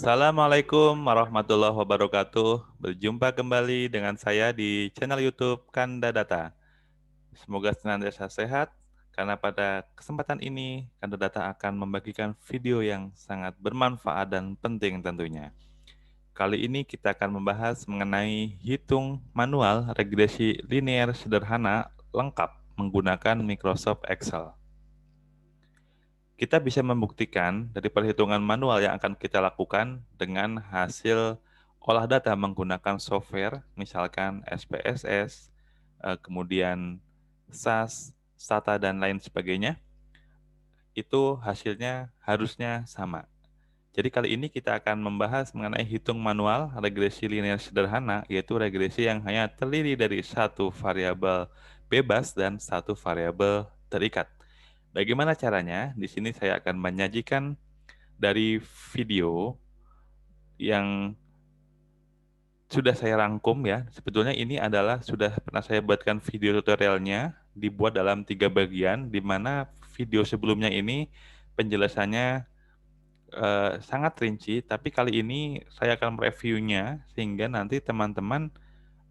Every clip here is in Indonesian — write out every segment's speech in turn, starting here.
Assalamualaikum warahmatullahi wabarakatuh. Berjumpa kembali dengan saya di channel YouTube Kanda Data. Semoga senantiasa sehat, karena pada kesempatan ini Kanda Data akan membagikan video yang sangat bermanfaat dan penting tentunya. Kali ini kita akan membahas mengenai hitung manual regresi linear sederhana lengkap menggunakan Microsoft Excel. Kita bisa membuktikan dari perhitungan manual yang akan kita lakukan dengan hasil olah data menggunakan software, misalkan SPSS, kemudian SAS, Stata, dan lain sebagainya, itu hasilnya harusnya sama. Jadi kali ini kita akan membahas mengenai hitung manual regresi linear sederhana, yaitu regresi yang hanya terdiri dari satu variabel bebas dan satu variabel terikat. Bagaimana caranya? Di sini saya akan menyajikan dari video yang sudah saya rangkum ya. Sebetulnya ini adalah sudah pernah saya buatkan video tutorialnya, dibuat dalam 3 bagian, di mana video sebelumnya ini penjelasannya sangat rinci, tapi kali ini saya akan mereviewnya sehingga nanti teman-teman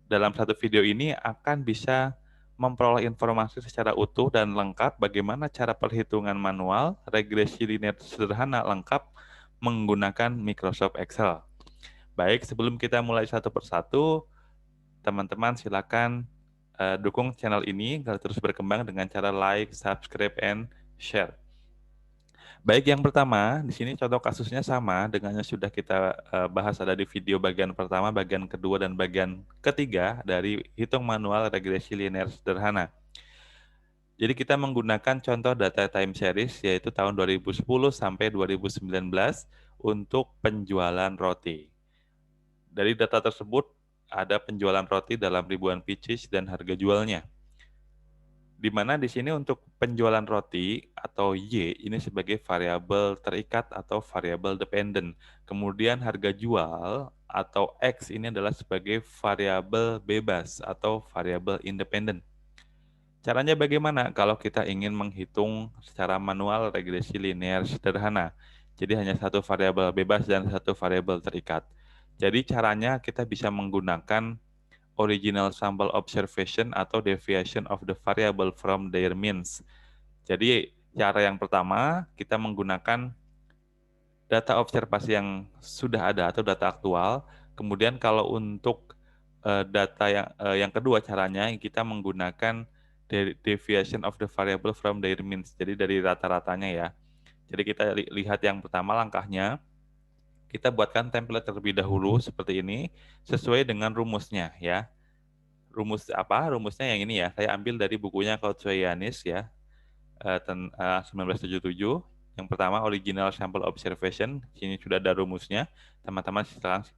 dalam satu video ini akan bisa memperoleh informasi secara utuh dan lengkap bagaimana cara perhitungan manual regresi linear sederhana lengkap menggunakan Microsoft Excel. Baik, sebelum kita mulai satu persatu, teman-teman silakan dukung channel ini agar terus berkembang dengan cara like, subscribe, and share. Baik, yang pertama, di sini contoh kasusnya sama dengan yang sudah kita bahas ada di video bagian pertama, bagian kedua, dan bagian ketiga dari hitung manual regresi linear sederhana. Jadi kita menggunakan contoh data time series yaitu tahun 2010 sampai 2019 untuk penjualan roti. Dari data tersebut ada penjualan roti dalam ribuan pieces dan harga jualnya. Di mana di sini untuk penjualan roti atau Y ini sebagai variabel terikat atau variabel dependent. Kemudian harga jual atau X ini adalah sebagai variabel bebas atau variabel independen. Caranya bagaimana kalau kita ingin menghitung secara manual regresi linear sederhana? Jadi hanya satu variabel bebas dan satu variabel terikat. Jadi caranya kita bisa menggunakan original sample observation atau deviation of the variable from their means. Jadi cara yang pertama kita menggunakan data observasi yang sudah ada atau data aktual. Kemudian kalau untuk data yang kedua caranya kita menggunakan deviation of the variable from their means. Jadi dari rata-ratanya ya. Jadi kita lihat yang pertama langkahnya. Kita buatkan template terlebih dahulu seperti ini sesuai dengan rumusnya ya. Rumus apa? Rumusnya yang ini ya. Saya ambil dari bukunya Koutsoyanis ya, 1977. Yang pertama original sample observation. Sini sudah ada rumusnya. Teman-teman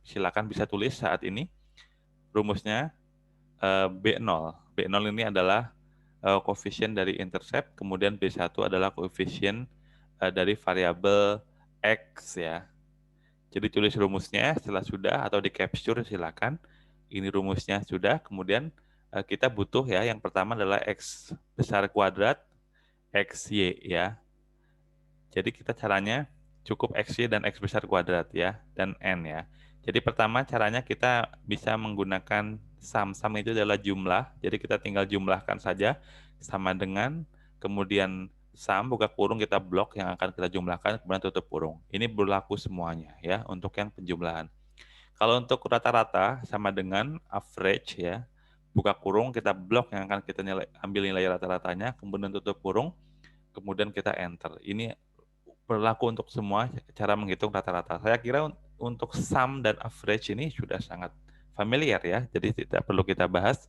silakan bisa tulis saat ini. Rumusnya B0. B0 ini adalah koefisien dari intercept, kemudian B1 adalah koefisien dari variabel X ya. Jadi tulis rumusnya setelah sudah atau di capture silakan. Ini rumusnya sudah, kemudian kita butuh ya yang pertama adalah X besar kuadrat, XY ya. Jadi kita caranya cukup XY dan X besar kuadrat ya, dan N ya. Jadi pertama caranya kita bisa menggunakan sum. Sum itu adalah jumlah, jadi kita tinggal jumlahkan saja sama dengan, kemudian sum buka kurung kita blok yang akan kita jumlahkan, kemudian tutup kurung. Ini berlaku semuanya ya untuk yang penjumlahan. Kalau untuk rata-rata sama dengan average ya, buka kurung kita blok yang akan kita ambil nilai rata-ratanya, kemudian tutup kurung, kemudian kita enter. Ini berlaku untuk semua cara menghitung rata-rata. Saya kira untuk sum dan average ini sudah sangat familiar ya, jadi tidak perlu kita bahas.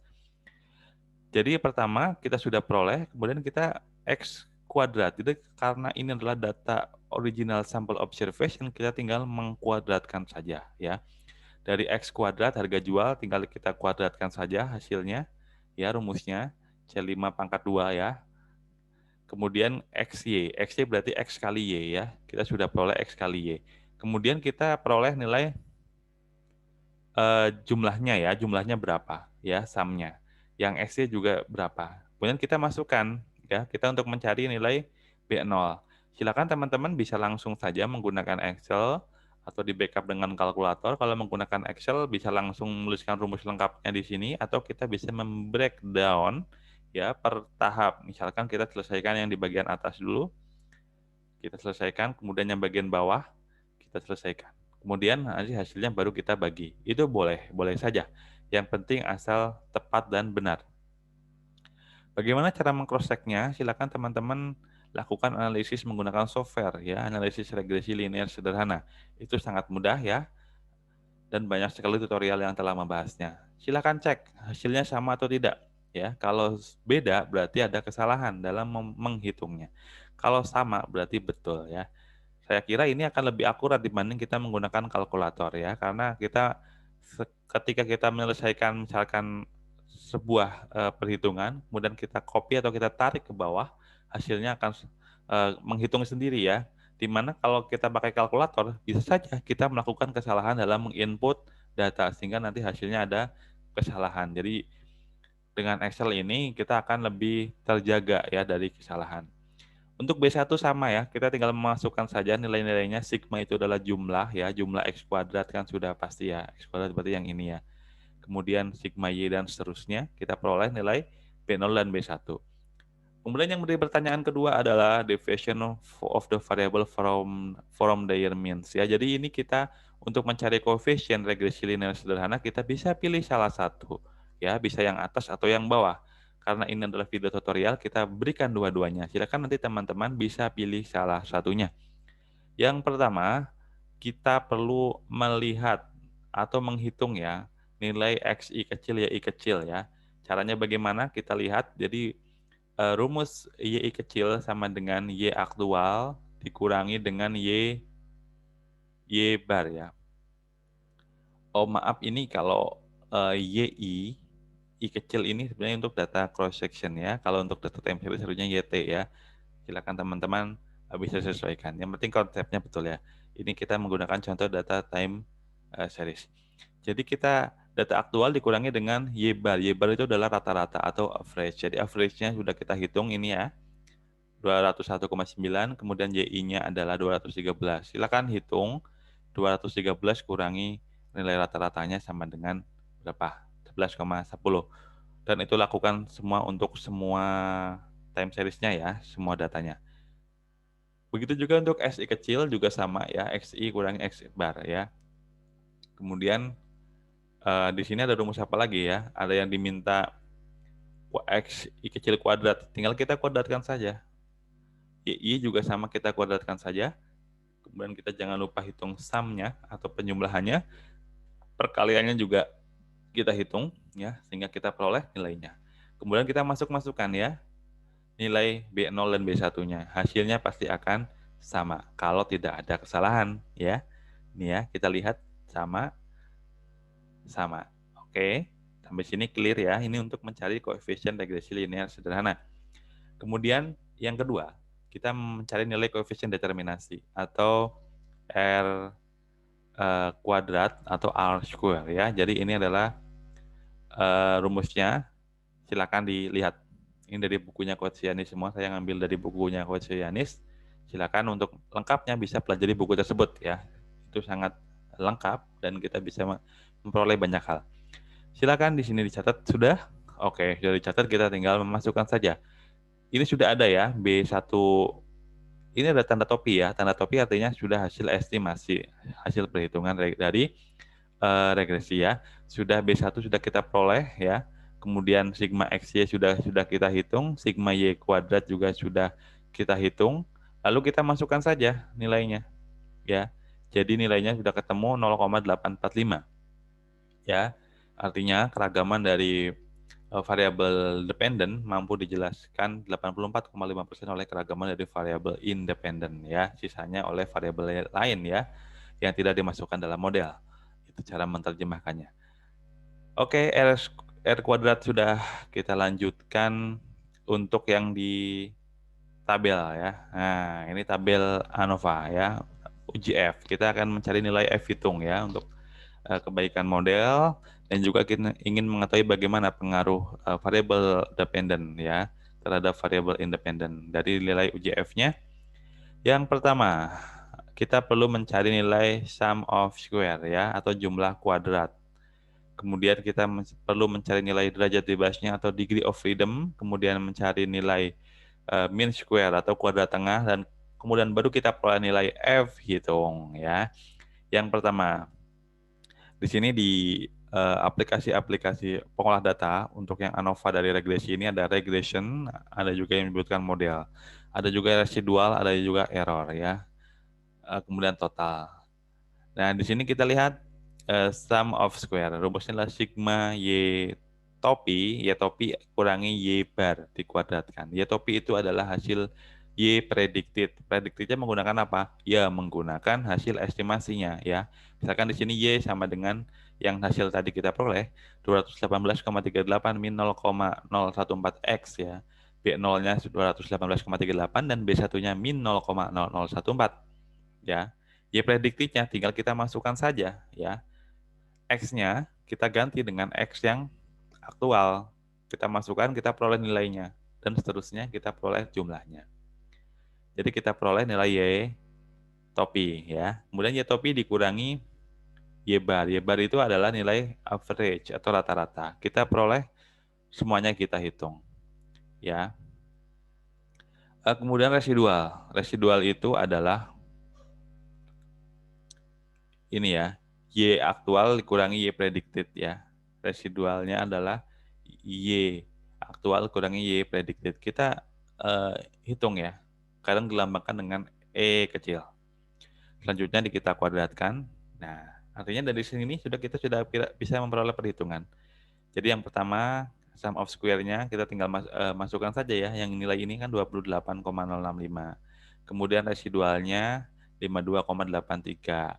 Jadi pertama kita sudah peroleh, kemudian kita X kuadrat. Jadi karena ini adalah data original sample observation, kita tinggal mengkuadratkan saja ya. Dari X kuadrat harga jual tinggal kita kuadratkan saja hasilnya ya, rumusnya C5 pangkat 2 ya. Kemudian XY, XY berarti X kali Y ya. Kita sudah peroleh X kali Y. Kemudian kita peroleh nilai jumlahnya ya, jumlahnya berapa ya, sumnya. Yang XY juga berapa. Kemudian kita masukkan ya, kita untuk mencari nilai B0. Silakan teman-teman bisa langsung saja menggunakan Excel atau di backup dengan kalkulator. Kalau menggunakan Excel bisa langsung menuliskan rumus lengkapnya di sini, atau kita bisa membreakdown ya per tahap. Misalkan kita selesaikan yang di bagian atas dulu, kita selesaikan, kemudian yang bagian bawah kita selesaikan. Kemudian nanti hasilnya baru kita bagi. Itu boleh, boleh saja. Yang penting asal tepat dan benar. Bagaimana cara meng-cross-check-nya? Silakan teman-teman lakukan analisis menggunakan software ya, analisis regresi linear sederhana. Itu sangat mudah ya, dan banyak sekali tutorial yang telah membahasnya. Silakan cek hasilnya sama atau tidak ya. Kalau beda berarti ada kesalahan dalam menghitungnya. Kalau sama berarti betul ya. Saya kira ini akan lebih akurat dibanding kita menggunakan kalkulator ya, karena kita ketika kita menyelesaikan misalkan sebuah perhitungan, kemudian kita copy atau kita tarik ke bawah, hasilnya akan menghitung sendiri ya. Di mana kalau kita pakai kalkulator, bisa saja kita melakukan kesalahan dalam menginput data sehingga nanti hasilnya ada kesalahan. Jadi dengan Excel ini kita akan lebih terjaga ya dari kesalahan. Untuk B1 sama ya, kita tinggal memasukkan saja nilai-nilainya. Sigma itu adalah jumlah ya, jumlah X kuadrat kan sudah pasti ya, X kuadrat berarti yang ini ya. Kemudian sigma Y dan seterusnya, kita peroleh nilai B0 dan B1. Kemudian yang menjadi pertanyaan kedua adalah deviation of the variable from their means ya. Jadi ini kita untuk mencari koefisien regresi linear sederhana, kita bisa pilih salah satu ya, bisa yang atas atau yang bawah. Karena ini adalah video tutorial, kita berikan dua-duanya. Silakan nanti teman-teman bisa pilih salah satunya. Yang pertama, kita perlu melihat atau menghitung ya nilai XI kecil YI kecil ya. Caranya bagaimana? Kita lihat. Jadi rumus YI kecil sama dengan Y aktual dikurangi dengan Y bar ya. Oh maaf, ini kalau YI I kecil ini sebenarnya untuk data cross section ya. Kalau untuk data time series harusnya YT ya. Silakan teman-teman bisa sesuaikan. Yang penting konsepnya betul ya. Ini kita menggunakan contoh data time series. Jadi kita data aktual dikurangi dengan Y bar. Y bar itu adalah rata-rata atau average. Jadi average-nya sudah kita hitung ini ya. 201,9, kemudian YI-nya adalah 213. Silakan hitung 213 kurangi nilai rata-ratanya sama dengan berapa? 11,10. Dan itu lakukan semua untuk semua time series-nya ya, semua datanya. Begitu juga untuk XI kecil juga sama ya, XI kurangi X bar ya. Kemudian di sini ada rumus apa lagi ya? Ada yang diminta XI kecil kuadrat, tinggal kita kuadratkan saja. YI juga sama, kita kuadratkan saja. Kemudian kita jangan lupa hitung sum-nya atau penjumlahannya. Perkaliannya juga kita hitung ya, sehingga kita peroleh nilainya. Kemudian kita masukkan ya nilai B0 dan B1-nya. Hasilnya pasti akan sama kalau tidak ada kesalahan ya. Ini ya, kita lihat sama. Oke, sampai sini clear ya. Ini untuk mencari koefisien regresi linear sederhana. Kemudian yang kedua, kita mencari nilai koefisien determinasi atau R kuadrat atau R square ya. Jadi ini adalah rumusnya. Silakan dilihat. Ini dari bukunya Coach Yanis semua. Saya ngambil dari bukunya Coach Yanis. Silakan untuk lengkapnya bisa pelajari buku tersebut ya. Itu sangat lengkap dan kita bisa memperoleh banyak hal. Silakan di sini dicatat sudah. Oke, sudah dicatat, kita tinggal memasukkan saja. Ini sudah ada ya, B1. Ini ada tanda topi ya. Tanda topi artinya sudah hasil estimasi, hasil perhitungan dari regresi ya. Sudah B1 sudah kita peroleh ya. Kemudian sigma XY sudah kita hitung, sigma Y kuadrat juga sudah kita hitung. Lalu kita masukkan saja nilainya ya. Jadi nilainya sudah ketemu 0,845. Ya. Artinya keragaman dari variabel dependen mampu dijelaskan 84,5% oleh keragaman dari variabel independen ya. Sisanya oleh variabel lain ya yang tidak dimasukkan dalam model. Itu cara menerjemahkannya. Oke, R kuadrat sudah kita lanjutkan untuk yang di tabel ya. Nah, ini tabel ANOVA ya, UJF. Kita akan mencari nilai F hitung ya untuk kebaikan model, dan juga kita ingin mengetahui bagaimana pengaruh variabel dependen ya terhadap variabel independen dari nilai UJF-nya. Yang pertama, kita perlu mencari nilai sum of square ya, atau jumlah kuadrat. Kemudian kita perlu mencari nilai derajat bebasnya atau degree of freedom, kemudian mencari nilai mean square atau kuadrat tengah, dan kemudian baru kita peroleh nilai F hitung ya. Yang pertama, di sini di aplikasi-aplikasi pengolah data untuk yang ANOVA dari regresi ini ada regression, ada juga yang menyebutkan model, ada juga residual, ada juga error ya. Kemudian total. Nah, di sini kita lihat sum of square. Rumusnya adalah sigma Y topi kurangi Y bar dikuadratkan. Y topi itu adalah hasil Y predicted. Predictednya menggunakan apa? Ya, menggunakan hasil estimasinya ya. Misalkan di sini Y sama dengan yang hasil tadi kita peroleh 218,38 min 0,014 X ya. B0-nya 218,38 dan B1-nya min 0,0014 ya. Y prediktifnya tinggal kita masukkan saja ya. X-nya kita ganti dengan X yang aktual. Kita masukkan, kita peroleh nilainya. Dan seterusnya kita peroleh jumlahnya. Jadi kita peroleh nilai Y topi ya. Kemudian Y topi dikurangi Y bar. Y bar itu adalah nilai average atau rata-rata. Kita peroleh semuanya kita hitung. Ya. Kemudian residual. Residual itu adalah ini ya, Y aktual dikurangi Y predicted ya. Residualnya adalah Y aktual kurangi Y predicted. Kita hitung ya. Kadang dilambangkan dengan E kecil. Selanjutnya kita kuadratkan. Nah, artinya dari sini kita sudah bisa memperoleh perhitungan. Jadi yang pertama sum of square-nya kita tinggal masukkan saja ya. Yang nilai ini kan 28,065. Kemudian residualnya 52,83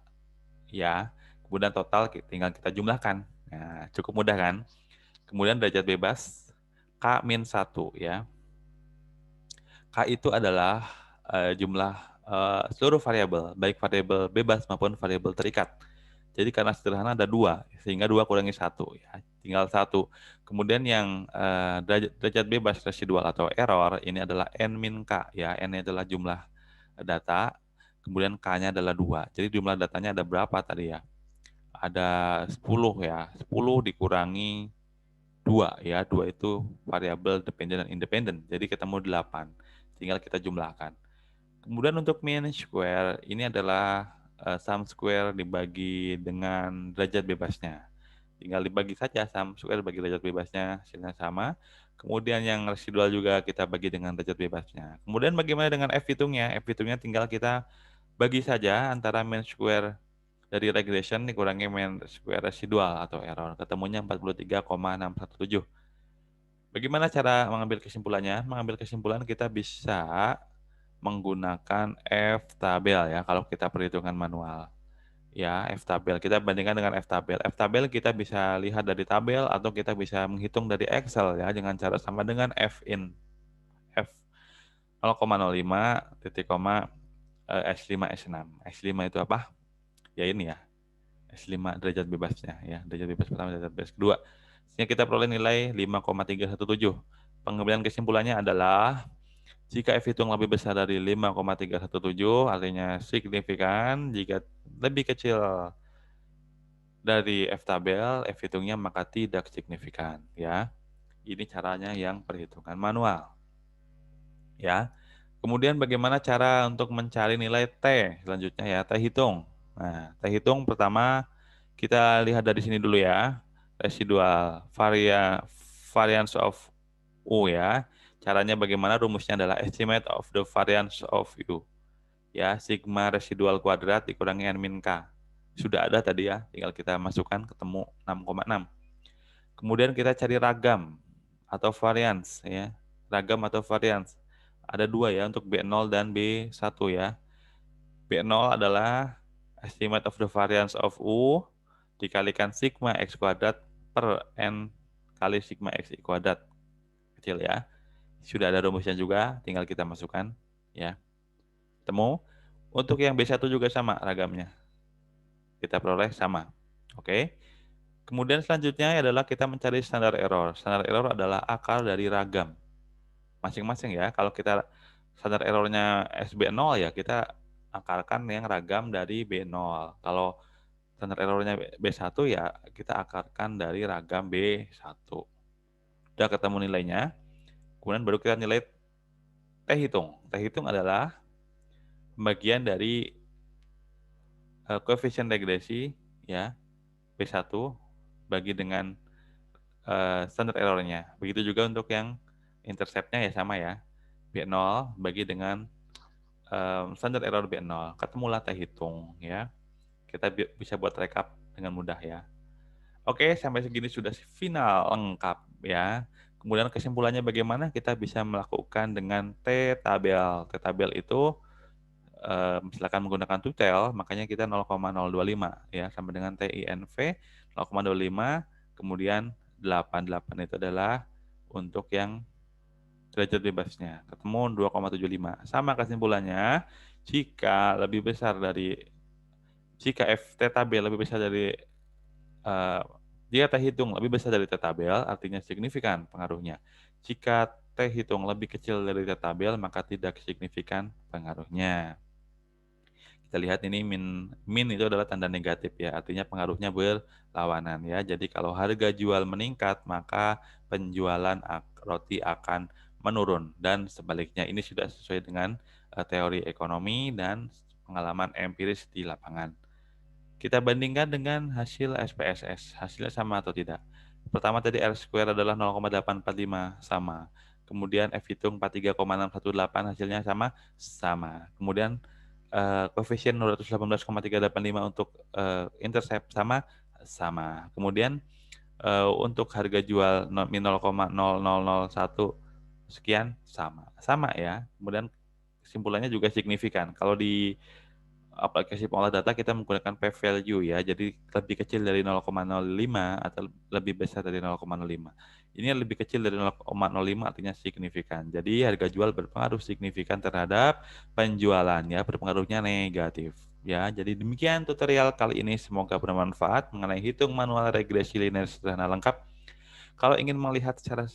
ya. Kemudian total tinggal kita jumlahkan. Nah, cukup mudah kan? Kemudian derajat bebas K-1 ya. K itu adalah jumlah seluruh variabel, baik variabel bebas maupun variabel terikat. Jadi karena sederhana ada 2, sehingga 2 kurangi 1 ya, tinggal 1. Kemudian yang derajat bebas residual atau error ini adalah N-K ya. N adalah jumlah data, kemudian K-nya adalah 2. Jadi jumlah datanya ada berapa tadi ya? Ada 10 ya. 10 dikurangi 2 ya. 2 itu variabel dependent dan independent. Jadi ketemu 8. Tinggal kita jumlahkan. Kemudian untuk mean square ini adalah sum square dibagi dengan derajat bebasnya. Tinggal dibagi saja sum square bagi derajat bebasnya, hasilnya sama. Kemudian yang residual juga kita bagi dengan derajat bebasnya. Kemudian bagaimana dengan F hitungnya? F hitungnya tinggal kita bagi saja antara mean square dari regression dikurangi mean square residual atau error. Ketemunya 43,617. Bagaimana cara mengambil kesimpulannya? Mengambil kesimpulan kita bisa menggunakan F tabel ya kalau kita perhitungan manual. Ya, F tabel. Kita bandingkan dengan F tabel. F tabel kita bisa lihat dari tabel atau kita bisa menghitung dari Excel ya dengan cara sama dengan F in. F 0,05 titik koma S5 S6. S5 itu apa? Ya ini ya. S5 derajat bebasnya ya. Derajat bebas pertama, derajat bebas kedua. Sehingga kita peroleh nilai 5,317. Pengambilan kesimpulannya adalah jika F hitung lebih besar dari 5,317 artinya signifikan, jika lebih kecil dari F tabel, F hitungnya maka tidak signifikan ya. Ini caranya yang perhitungan manual. Ya. Kemudian bagaimana cara untuk mencari nilai T selanjutnya ya, T hitung. Nah, T hitung pertama kita lihat dari sini dulu ya. Residual variance of U ya. Caranya bagaimana? Rumusnya adalah estimate of the variance of U. Ya, sigma residual kuadrat dikurangi N min K. Sudah ada tadi ya, tinggal kita masukkan ketemu 6,6. Kemudian kita cari ragam atau variance ya. Ragam atau variance. Ada 2 ya untuk B0 dan B1 ya. B0 adalah estimate of the variance of U dikalikan sigma X kuadrat per N kali sigma X kuadrat. Kecil ya. Sudah ada rumusnya juga, tinggal kita masukkan ya. Temu. Untuk yang B1 juga sama ragamnya. Kita peroleh sama. Oke. Kemudian selanjutnya adalah kita mencari standar error. Standar error adalah akar dari ragam masing-masing ya. Kalau kita standar errornya SB0 ya kita akarkan yang ragam dari B0. Kalau standar errornya B1 ya kita akarkan dari ragam B1. Udah ketemu nilainya, kemudian baru kita nilai T hitung. T hitung adalah bagian dari koefisien regresi ya B1 bagi dengan standar errornya. Begitu juga untuk yang interceptnya ya sama ya. B0 bagi dengan standar error B0. Ketemulah T hitung ya. Kita bisa buat rekap dengan mudah ya. Oke, sampai segini sudah final lengkap ya. Kemudian kesimpulannya bagaimana? Kita bisa melakukan dengan T-tabel. T-tabel itu misalkan menggunakan tutel, makanya kita 0,025 ya, sama dengan TINV 0,25, kemudian 88 itu adalah untuk yang derajat bebasnya, ketemu 2,75. Sama kesimpulannya, jika F T tabel lebih besar dari jika T hitung lebih besar dari T tabel, artinya signifikan pengaruhnya. Jika T hitung lebih kecil dari T tabel, maka tidak signifikan pengaruhnya. Kita lihat ini min itu adalah tanda negatif ya, artinya pengaruhnya berlawanan ya. Jadi kalau harga jual meningkat, maka penjualan roti akan menurun dan sebaliknya. Ini sudah sesuai dengan teori ekonomi dan pengalaman empiris di lapangan. Kita bandingkan dengan hasil SPSS. Hasilnya sama atau tidak? Pertama tadi R square adalah 0,845 sama. Kemudian F hitung 43,618 hasilnya sama? Sama. Kemudian koefisien 218,385 untuk intercept sama? Sama. Kemudian untuk harga jual min 0,0001 sekian sama. Sama ya. Kemudian kesimpulannya juga signifikan. Kalau di aplikasi pengolah data kita menggunakan p-value ya, jadi lebih kecil dari 0,05 atau lebih besar dari 0,05. Ini lebih kecil dari 0,05 artinya signifikan. Jadi harga jual berpengaruh signifikan terhadap penjualan ya, berpengaruhnya negatif. Ya, jadi demikian tutorial kali ini, semoga bermanfaat mengenai hitung manual regresi linear sederhana lengkap. Kalau ingin melihat secara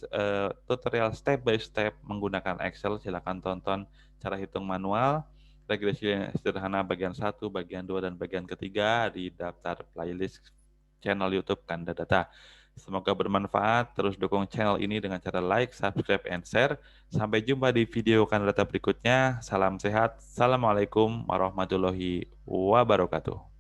tutorial step by step menggunakan Excel, silakan tonton cara hitung manual regresi sederhana bagian 1, bagian 2, dan bagian ketiga di daftar playlist channel YouTube Kanda Data. Semoga bermanfaat. Terus dukung channel ini dengan cara like, subscribe, and share. Sampai jumpa di video Kanda Data berikutnya. Salam sehat. Assalamualaikum warahmatullahi wabarakatuh.